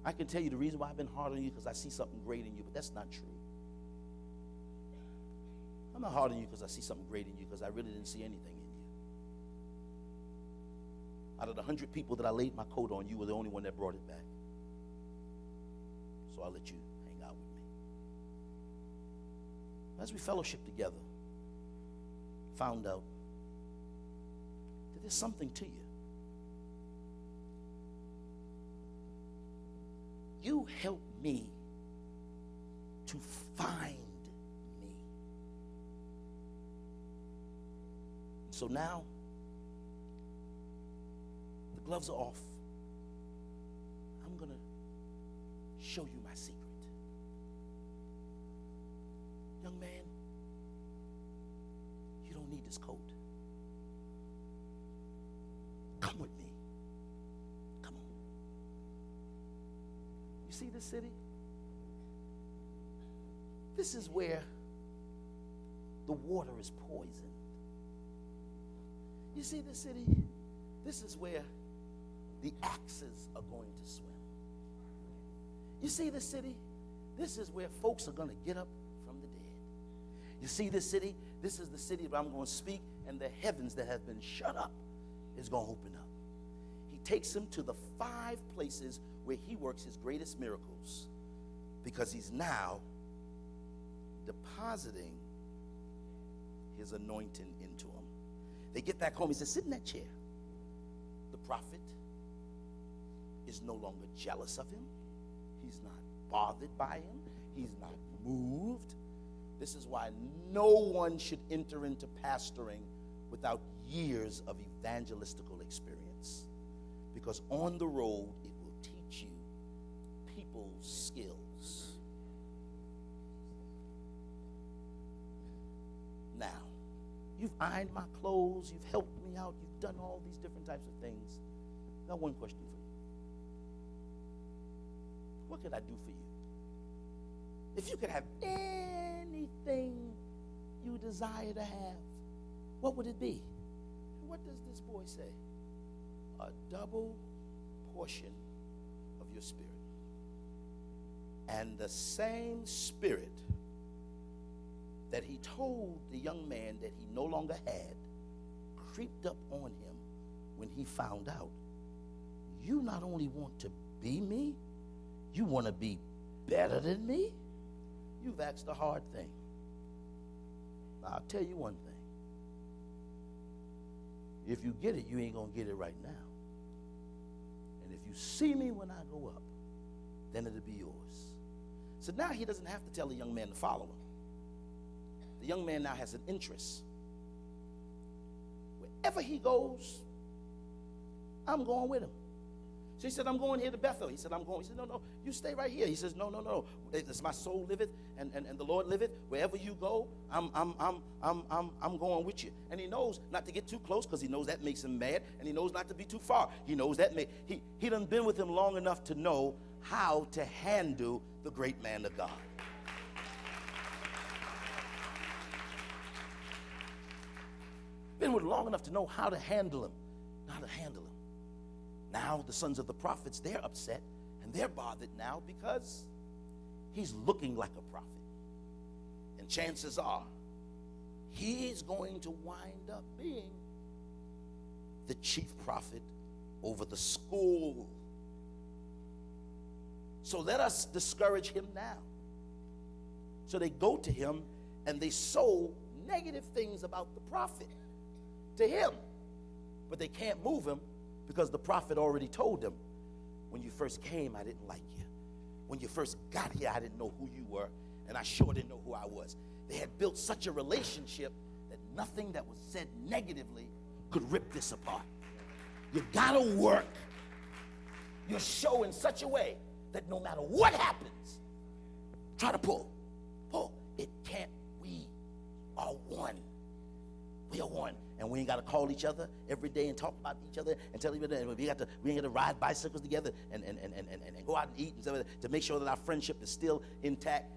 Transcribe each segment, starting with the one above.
I can tell you the reason why I've been hard on you because I see something great in you, but that's not true. I'm not hard on you because I see something great in you because I really didn't see anything in you. Out of the 100 people that I laid my coat on, you were the only one that brought it back. So I'll let you hang out with me. As we fellowship together, found out that there's something to you. You helped me to find me. So now, the gloves are off. I'm going to show you my secret. Young man, you don't need this coat. Come with me. Come on. You see this city? This is where the water is poisoned. You see this city? This is where the axes are going to swim. You see this city? This is where folks are going to get up from the dead. You see this city? This is the city where I'm going to speak, and the heavens that have been shut up is going to open up. He takes him to the 5 places where he works his greatest miracles because he's now depositing his anointing into him. They get back home. He says, sit in that chair. The prophet is no longer jealous of him. He's not bothered by him. He's not moved. This is why no one should enter into pastoring without years of evangelistical experience. Because on the road, it will teach you people's skills. Now, you've ironed my clothes, you've helped me out, you've done all these different types of things. I got one question for you. What could I do for you? If you could have anything you desire to have, what would it be? What does this boy say? A double portion of your spirit. And the same spirit that he told the young man that he no longer had creeped up on him when he found out, you not only want to be me, you want to be better than me? You've asked a hard thing. I'll tell you one thing. If you get it, you ain't going to get it right now. And if you see me when I go up, then it'll be yours. So now he doesn't have to tell the young man to follow him. The young man now has an interest. Wherever he goes, I'm going with him. So he said, I'm going here to Bethel. He said, I'm going. He said, no, you stay right here. He says, no. It's my soul liveth, and the Lord liveth. Wherever you go, I'm going with you. And he knows not to get too close because he knows that makes him mad, and he knows not to be too far. He knows that he done been with him long enough to know how to handle the great man of God. Been with him long enough to know how to handle him. Now the sons of the prophets, they're upset and they're bothered now because he's looking like a prophet. And chances are he's going to wind up being the chief prophet over the school. So let us discourage him now. So they go to him and they sow negative things about the prophet to him. But they can't move him because the prophet already told them, when you first came, I didn't like you. When you first got here, I didn't know who you were, and I sure didn't know who I was. They had built such a relationship that nothing that was said negatively could rip this apart. You gotta work your show in such a way that no matter what happens, try to pull. It can't. We are one. We are one. And we ain't got to call each other every day and talk about each other and tell each other. And we ain't got to ride bicycles together and go out and eat and stuff to make sure that our friendship is still intact.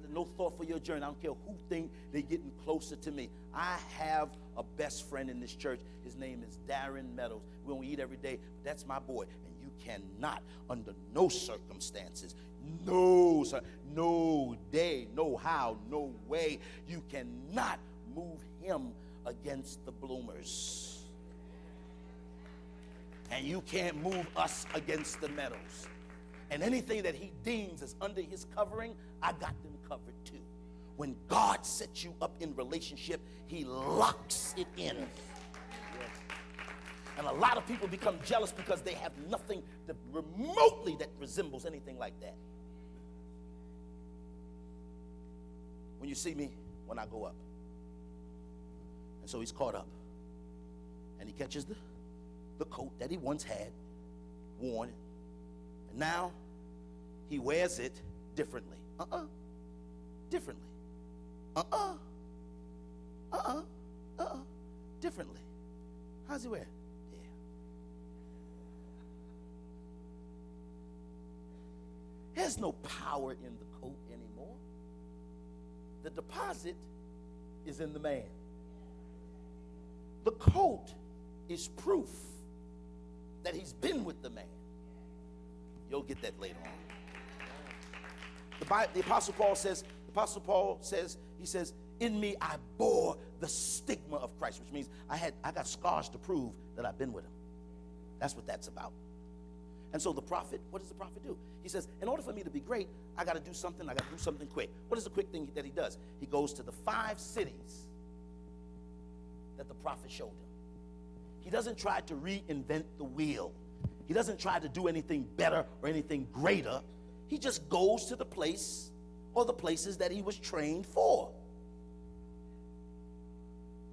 No thought for your journey. I don't care who think they're getting closer to me. I have a best friend in this church. His name is Darren Meadows. We don't eat every day, but that's my boy. And you cannot, under no circumstances, no day, no how, no way, you cannot move him against the bloomers. And you can't move us against the meadows. And anything that he deems as under his covering, I got them covered too. When God sets you up in relationship, he locks it in. And a lot of people become jealous because they have nothing that remotely that resembles anything like that. When you see me, when I go up. And so he's caught up. And he catches the coat that he once had, worn it. And now he wears it differently. Differently. Differently. How's he wear it? Yeah. There's no power in the coat anymore. The deposit is in the man. The coat is proof that he's been with the man. You'll get that later on. The Apostle Paul says, he says, in me I bore the stigma of Christ, which means I got scars to prove that I've been with him. That's what that's about. And so the prophet, what does the prophet do? He says, in order for me to be great, I got to do something quick. What is the quick thing that he does? He goes to the 5 cities that the prophet showed him. He doesn't try to reinvent the wheel. He doesn't try to do anything better or anything greater. He just goes to the place or the places that he was trained for.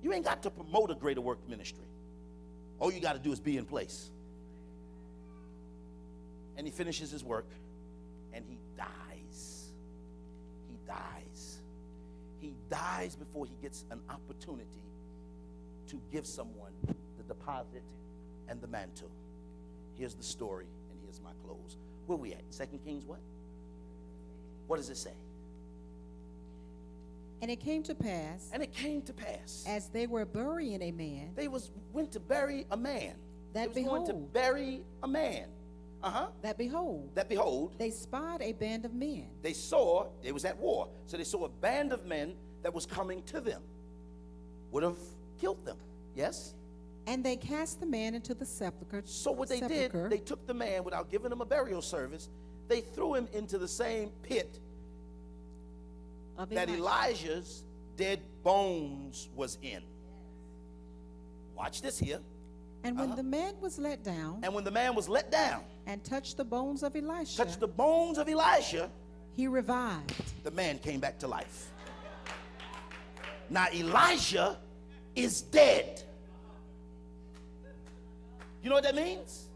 You ain't got to promote a greater work ministry. All you got to do is be in place. And he finishes his work and he dies. He dies. He dies before he gets an opportunity to give someone the deposit and the mantle. Here's the story, and here's my close. Where we at? 2 Kings what? What does it say? And it came to pass. And it came to pass. As they were burying a man. They went to bury a man. That they was going to bury a man. That behold. They spied a band of men. They saw, it was at war. So they saw a band of men that was coming to them. Would have killed them. Yes? And they cast the man into the sepulchre. So what they did, they took the man without giving him a burial service. They threw him into the same pit that Elijah's dead bones was in. Watch this here. And when the man was let down. And touched the bones of Elisha. He revived. The man came back to life. Now Elisha is dead. You know what that means?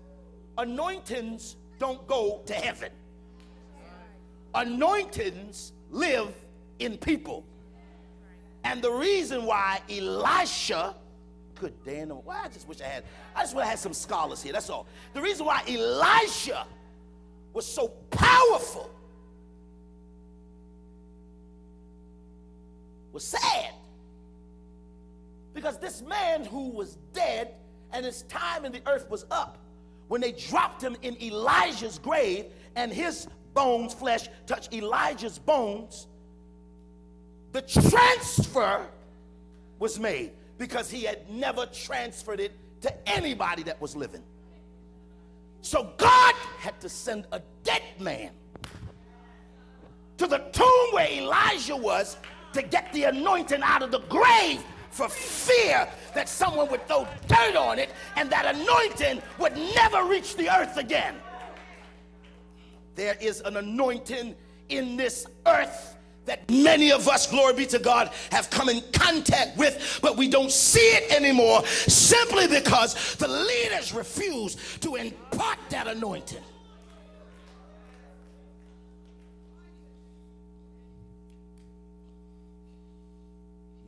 Anointings don't go to heaven. Anointings live in people. And the reason why Elisha, good damn, well, I just would have had some scholars here, that's all. The reason why Elisha was so powerful was sad. Because this man who was dead and his time in the earth was up, when they dropped him in Elijah's grave and his bones, flesh, touched Elijah's bones, the transfer was made because he had never transferred it to anybody that was living. So God had to send a dead man to the tomb where Elijah was to get the anointing out of the grave, for fear that someone would throw dirt on it and that anointing would never reach the earth again. There is an anointing in this earth that many of us, glory be to God, have come in contact with, but we don't see it anymore simply because the leaders refuse to impart that anointing.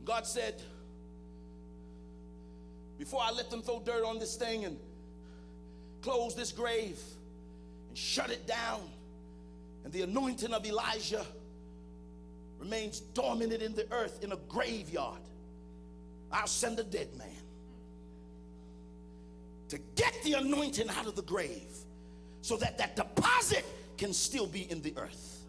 God said, before I let them throw dirt on this thing and close this grave and shut it down, and the anointing of Elijah remains dormant in the earth in a graveyard, I'll send a dead man to get the anointing out of the grave so that that deposit can still be in the earth.